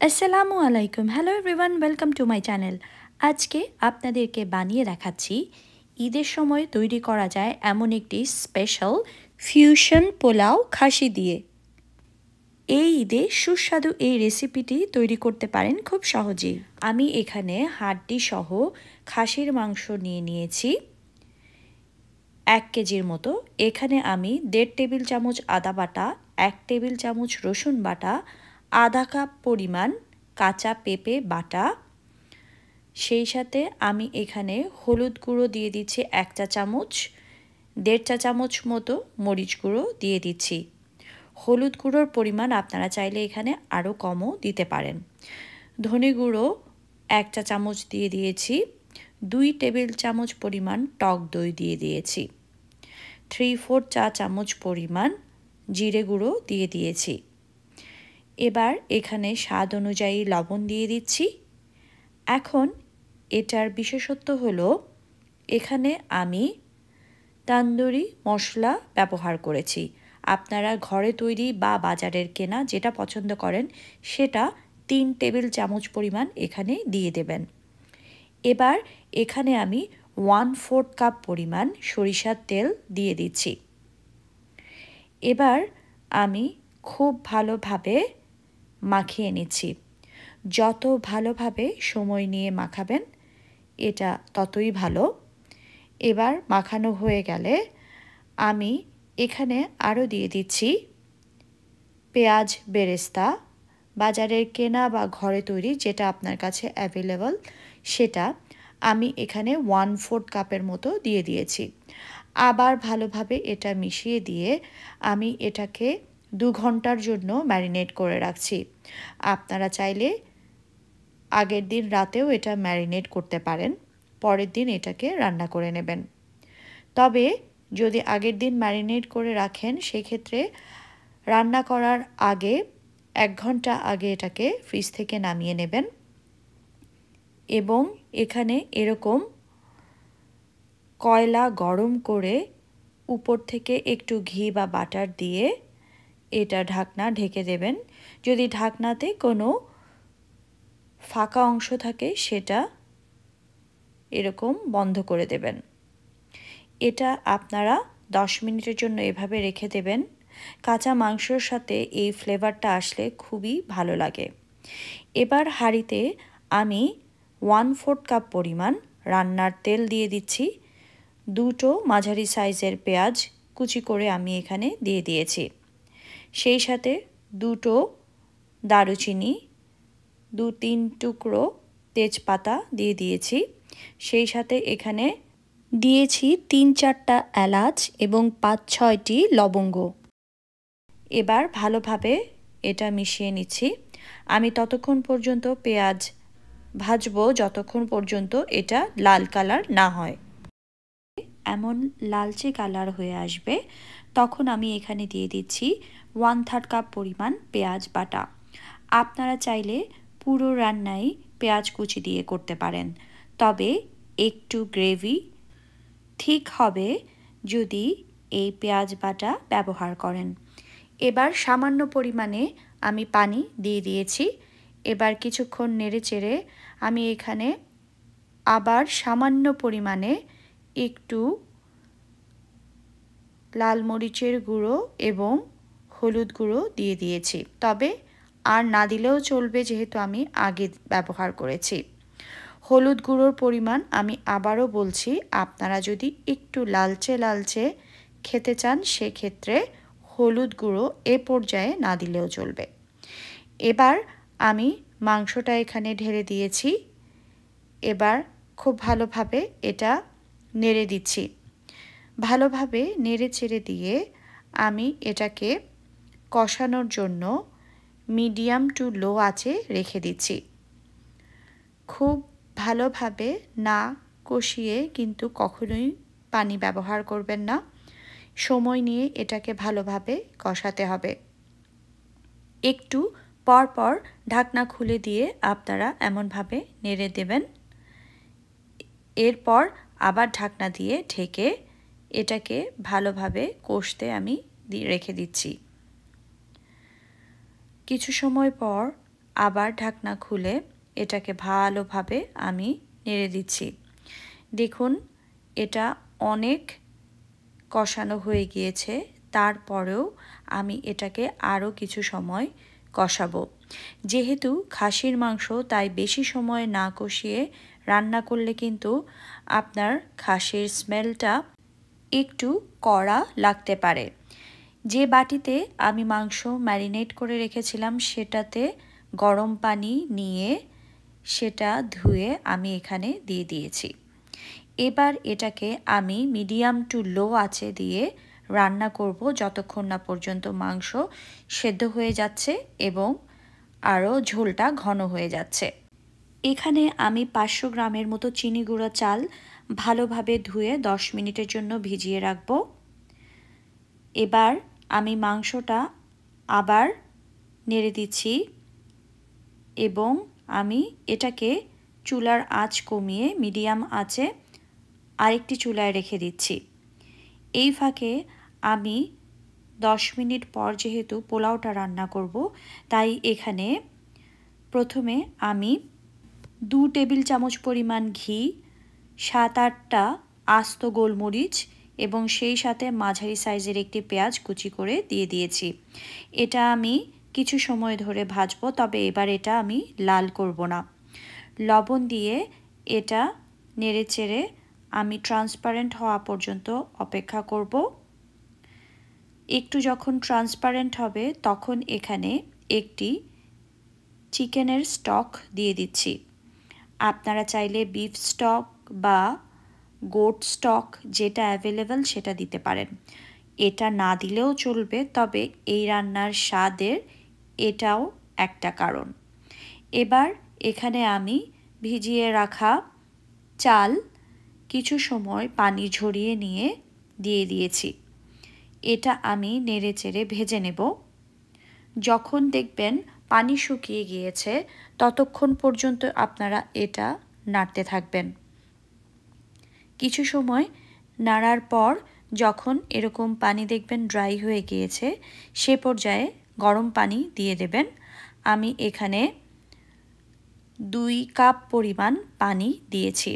আসসালামু আলাইকুম। Hello everyone, welcome to my channel. আজকে আপনাদেরকে বানিয়ে দেখাচ্ছি ঈদের সময় তৈরি করা যায় এমন একটি স্পেশাল ফিউশন পোলাও খাসি দিয়ে। এই ঈদে সুস্বাদু এই রেসিপিটি তৈরি করতে পারেন খুব সহজেই। আমি এখানে হাড্ডি সহ খাসির মাংস নিয়ে নিয়েছি 1 কেজির মতো। এখানে আমি 1.5 টেবিল চামচ আদা বাটা, 1 টেবিল চামচ রসুন বাটা, আধা কাপ পরিমাণ কাঁচা পেঁপে বাটা, সেই সাথে আমি এখানে হলুদ গুঁড়ো দিয়ে দিচ্ছি 1 চা চামচ, 1.5 চা চামচ মতো মরিচ গুঁড়ো দিয়ে দিচ্ছি। হলুদ গুঁড়োর পরিমাণ আপনারা চাইলে এখানে আরও কমও দিতে পারেন। ধনে গুঁড়ো 1 চা চামচ দিয়ে দিয়েছি। 2 টেবিল চামচ পরিমাণ টক দই দিয়ে দিয়েছি। 3/4 চা চামচ পরিমাণ জিরে গুঁড়ো দিয়ে দিয়েছি। এবার এখানে স্বাদ অনুযায়ী লবণ দিয়ে দিচ্ছি। এখন এটার বিশেষত্ব হলো এখানে আমি তান্দুরি মশলা ব্যবহার করেছি। আপনারা ঘরে তৈরি বা বাজারের কেনা যেটা পছন্দ করেন সেটা 3 টেবিল চামচ পরিমাণ এখানে দিয়ে দেবেন। এবার এখানে আমি 1/4 কাপ পরিমাণ সরিষার তেল দিয়ে দিচ্ছি। এবার আমি খুব ভালোভাবে মাখিয়ে নিচ্ছি। যত ভালোভাবে সময় নিয়ে মাখাবেন এটা ততই ভালো। এবার মাখানো হয়ে গেলে আমি এখানে আরও দিয়ে দিচ্ছি পেঁয়াজ বেরেস্তা, বাজারের কেনা বা ঘরে তৈরি যেটা আপনার কাছে অ্যাভেলেবল সেটা আমি এখানে 1/4 কাপের মতো দিয়ে দিয়েছি। আবার ভালোভাবে এটা মিশিয়ে দিয়ে আমি এটাকে 2 ঘন্টার জন্য ম্যারিনেট করে রাখছি। আপনারা চাইলে আগের দিন রাতেও এটা ম্যারিনেট করতে পারেন, পরের দিন এটাকে রান্না করে নেবেন। তবে যদি আগের দিন ম্যারিনেট করে রাখেন সেক্ষেত্রে রান্না করার আগে 1 ঘন্টা আগে এটাকে ফ্রিজ থেকে নামিয়ে নেবেন এবং এখানে এরকম কয়লা গরম করে উপর থেকে একটু ঘি বা বাটার দিয়ে এটা ঢাকনা ঢেকে দেবেন। যদি ঢাকনাতে কোনো ফাঁকা অংশ থাকে সেটা এরকম বন্ধ করে দেবেন। এটা আপনারা 10 মিনিটের জন্য এভাবে রেখে দেবেন। কাঁচা মাংসের সাথে এই ফ্লেভারটা আসলে খুবই ভালো লাগে। এবার হাঁড়িতে আমি 1/4 কাপ পরিমাণ রান্নার তেল দিয়ে দিচ্ছি। 2টো মাঝারি সাইজের পেঁয়াজ কুচি করে আমি এখানে দিয়ে দিয়েছি। সেই সাথে 2টো দারুচিনি, 2-3 টুকরো তেজপাতা দিয়ে দিয়েছি। সেই সাথে এখানে দিয়েছি 3-4টা এলাচ এবং 5-6টি লবঙ্গ। এবার ভালোভাবে এটা মিশিয়ে নিচ্ছি। আমি ততক্ষণ পর্যন্ত পেঁয়াজ ভাজবো যতক্ষণ পর্যন্ত এটা লাল কালার না হয়। এমন লালচে কালার হয়ে আসবে তখন আমি এখানে দিয়ে দিচ্ছি 1/3 কাপ পরিমাণ পেঁয়াজ বাটা। আপনারা চাইলে পুরো রান্নাই পেঁয়াজ কুচি দিয়ে করতে পারেন, তবে একটু গ্রেভি ঠিক হবে যদি এই পেঁয়াজ বাটা ব্যবহার করেন। এবার সামান্য পরিমাণে আমি পানি দিয়ে দিয়েছি। এবার কিছুক্ষণ নেড়েচেড়ে আমি এখানে আবার সামান্য পরিমাণে একটু লাল মরিচের গুঁড়ো এবং হলুদ গুঁড়ো দিয়ে দিয়েছি, তবে আর না দিলেও চলবে যেহেতু আমি আগে ব্যবহার করেছি। হলুদ গুঁড়োর পরিমাণ আমি আবারও বলছি, আপনারা যদি একটু লালচে লালচে খেতে চান সেক্ষেত্রে হলুদ গুঁড়ো এ পর্যায়ে না দিলেও চলবে। এবার আমি মাংসটা এখানে ঢেলে দিয়েছি। এবার খুব ভালোভাবে এটা নেড়ে দিচ্ছি। ভালোভাবে নেড়ে চেড়ে দিয়ে আমি এটাকে কষানোর জন্য মিডিয়াম টু লো আঁচে রেখে দিচ্ছি। খুব ভালোভাবে না কষিয়ে কিন্তু কখনোই পানি ব্যবহার করবেন না। সময় নিয়ে এটাকে ভালোভাবে কষাতে হবে। একটু পর পর ঢাকনা খুলে দিয়ে আপনারা এমনভাবে নেড়ে দেবেন। এরপর আবার ঢাকনা দিয়ে ঢেকে এটাকে ভালোভাবে কষতে আমি রেখে দিচ্ছি। কিছু সময় পর আবার ঢাকনা খুলে এটাকে ভালোভাবে আমি নেড়ে দিচ্ছি। দেখুন এটা অনেক কষানো হয়ে গিয়েছে, তারপরেও আমি এটাকে আরও কিছু সময় কষাবো। যেহেতু খাসির মাংস, তাই বেশি সময় না কষিয়ে রান্না করলে কিন্তু আপনার খাসির স্মেলটা একটু কড়া লাগতে পারে। যে বাটিতে আমি মাংস ম্যারিনেট করে রেখেছিলাম সেটাতে গরম পানি নিয়ে সেটা ধুয়ে আমি এখানে দিয়ে দিয়েছি। এবার এটাকে আমি মিডিয়াম টু লো আঁচে দিয়ে রান্না করব যতক্ষণ না পর্যন্ত মাংস সেদ্ধ হয়ে যাচ্ছে এবং আরও ঝোলটা ঘন হয়ে যাচ্ছে। এখানে আমি 500 গ্রামের মতো চিনি গুঁড়া চাল ভালোভাবে ধুয়ে 10 মিনিটের জন্য ভিজিয়ে রাখব। এবার আমি মাংসটা আবার নেড়ে দিচ্ছি এবং আমি এটাকে চুলার আঁচ কমিয়ে মিডিয়াম আঁচে আরেকটি চুলায় রেখে দিচ্ছি। এই ফাঁকে আমি 10 মিনিট পর যেহেতু পোলাওটা রান্না করব, তাই এখানে প্রথমে আমি 2 টেবিল চামচ পরিমাণ ঘি, 7-8টা আস্ত গোলমরিচ এবং সেই সাথে মাঝারি সাইজের একটি পেঁয়াজ কুচি করে দিয়ে দিয়েছি। এটা আমি কিছু সময় ধরে ভাজবো, তবে এবার এটা আমি লাল করব না। লবণ দিয়ে এটা নেড়েচেড়ে আমি ট্রান্সপারেন্ট হওয়া পর্যন্ত অপেক্ষা করব। একটু যখন ট্রান্সপারেন্ট হবে তখন এখানে একটি চিকেনের স্টক দিয়ে দিচ্ছি। আপনারা চাইলে বিফ স্টক বা গোট স্টক যেটা অ্যাভেলেবল সেটা দিতে পারেন। এটা না দিলেও চলবে, তবে এই রান্নার স্বাদের এটাও একটা কারণ। এবার এখানে আমি ভিজিয়ে রাখা চাল কিছু সময় পানি ঝরিয়ে নিয়ে দিয়ে দিয়েছি। এটা আমি নেড়েচেড়ে ভেজে নেব। যখন দেখবেন পানি শুকিয়ে গিয়েছে ততক্ষণ পর্যন্ত আপনারা এটা নাড়তে থাকবেন। কিছু সময় নাড়ার পর যখন এরকম পানি দেখবেন ড্রাই হয়ে গিয়েছে, সে পর্যায়ে গরম পানি দিয়ে দেবেন। আমি এখানে 2 কাপ পরিমাণ পানি দিয়েছি।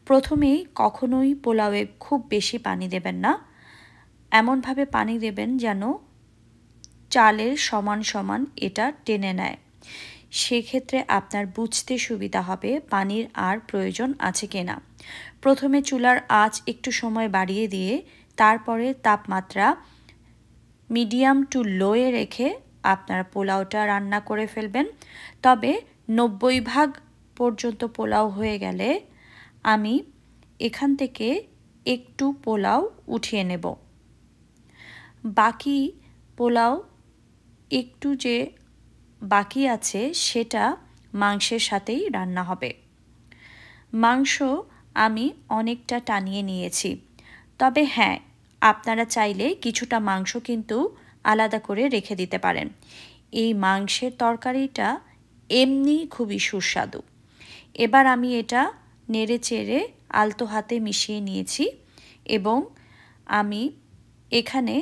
প্রথমেই কখনোই পোলাওয়ে খুব বেশি পানি দেবেন না, এমনভাবে পানি দেবেন যেন চালের সমান সমান এটা টেনে নেয়। সেক্ষেত্রে আপনার বুঝতে সুবিধা হবে পানির আর প্রয়োজন আছে কিনা। প্রথমে চুলার আঁচ একটু সময় বাড়িয়ে দিয়ে তারপরে তাপমাত্রা মিডিয়াম টু লোয়ে রেখে আপনারা পোলাওটা রান্না করে ফেলবেন। তবে 90% পর্যন্ত পোলাও হয়ে গেলে আমি এখান থেকে একটু পোলাও উঠিয়ে নেব। বাকি পোলাও একটু যে বাকি আছে সেটা মাংসের সাথেই রান্না হবে। মাংস আমি অনেকটা টানিয়ে নিয়েছি, তবে হ্যাঁ, আপনারা চাইলে কিছুটা মাংস কিন্তু আলাদা করে রেখে দিতে পারেন। এই মাংসের তরকারিটা এমনি খুবই সুস্বাদু। এবার আমি এটা নেড়েচেড়ে আলতো হাতে মিশিয়ে নিয়েছি এবং আমি এখানে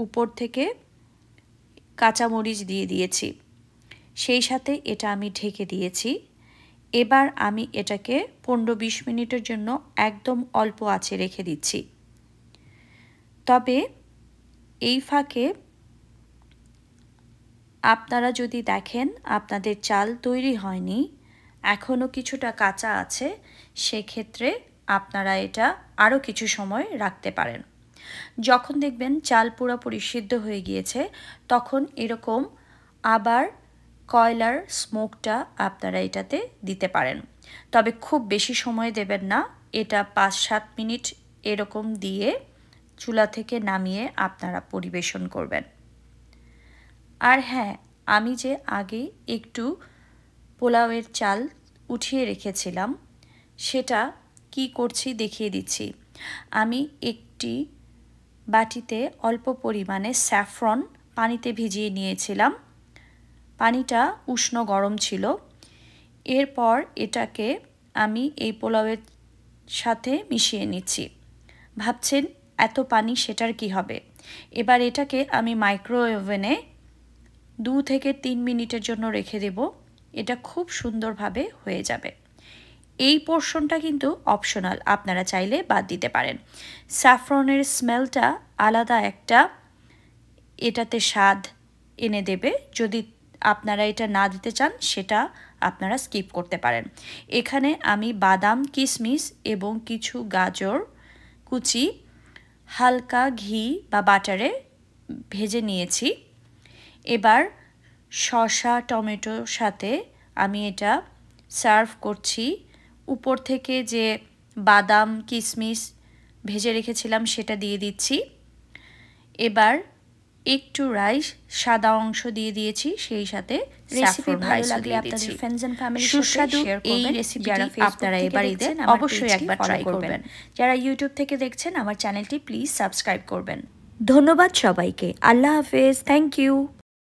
উপর থেকে কাঁচামরিচ দিয়ে দিয়েছি। সেই সাথে এটা আমি ঢেকে দিয়েছি। এবার আমি এটাকে 15-20 মিনিটের জন্য একদম অল্প আঁচে রেখে দিচ্ছি। তবে এই ফাঁকে আপনারা যদি দেখেন আপনাদের চাল তৈরি হয়নি, এখনও কিছুটা কাঁচা আছে, সেক্ষেত্রে আপনারা এটা আরও কিছু সময় রাখতে পারেন। যখন দেখবেন চাল পুরোপুরি সিদ্ধ হয়ে গিয়েছে তখন এরকম আবার কয়লার স্মোকটা আপনারা এটাতে দিতে পারেন। তবে খুব বেশি সময় দেবেন না, এটা 5-7 মিনিট এরকম দিয়ে চুলা থেকে নামিয়ে আপনারা পরিবেশন করবেন। আর হ্যাঁ, আমি যে আগে একটু পোলাওয়ের চাল উঠিয়ে রেখেছিলাম সেটা কি করছি দেখিয়ে দিচ্ছি। আমি একটি বাটিতে অল্প পরিমাণে স্যাফরন পানিতে ভিজিয়ে নিয়েছিলাম। পানিটা উষ্ণ গরম ছিল। এরপর এটাকে আমি এই পোলাওয়ের সাথে মিশিয়ে নিচ্ছি। ভাবছেন এত পানি সেটার কি হবে? এবার এটাকে আমি মাইক্রোওভেনে 2 থেকে 3 মিনিটের জন্য রেখে দেব এটা খুব সুন্দরভাবে হয়ে যাবে। এই পোর্শনটা কিন্তু অপশনাল, আপনারা চাইলে বাদ দিতে পারেন। স্যাফরনের স্মেলটা আলাদা একটা এটাতে স্বাদ এনে দেবে। যদি আপনারা এটা না দিতে চান সেটা আপনারা স্কিপ করতে পারেন। এখানে আমি বাদাম, কিশমিশ এবং কিছু গাজর কুচি হালকা ঘি বা বাটারে ভেজে নিয়েছি। এবার শসা টমেটোর সাথে আমি এটা সার্ভ করছি। উপর থেকে যে বাদাম কিশমিশ ভেজে রেখেছিলাম সেটা দিয়ে দিচ্ছি। এবার একটু রাইস সাদা অংশ দিয়ে দিয়েছি, সেই সাথে রেসিপি ভালো লাগলে আপনাদের ফ্রেন্ডস এন্ড ফ্যামিলির সাথে শেয়ার করবেন। এই রেসিপিটি আপনারা এবার ঈদে অবশ্যই একবার ট্রাই করবেন। যারা ইউটিউব থেকে দেখছেন আমার চ্যানেলটি প্লিজ সাবস্ক্রাইব করবেন। ধন্যবাদ সবাইকে। আল্লাহ হাফেজ। Thank you.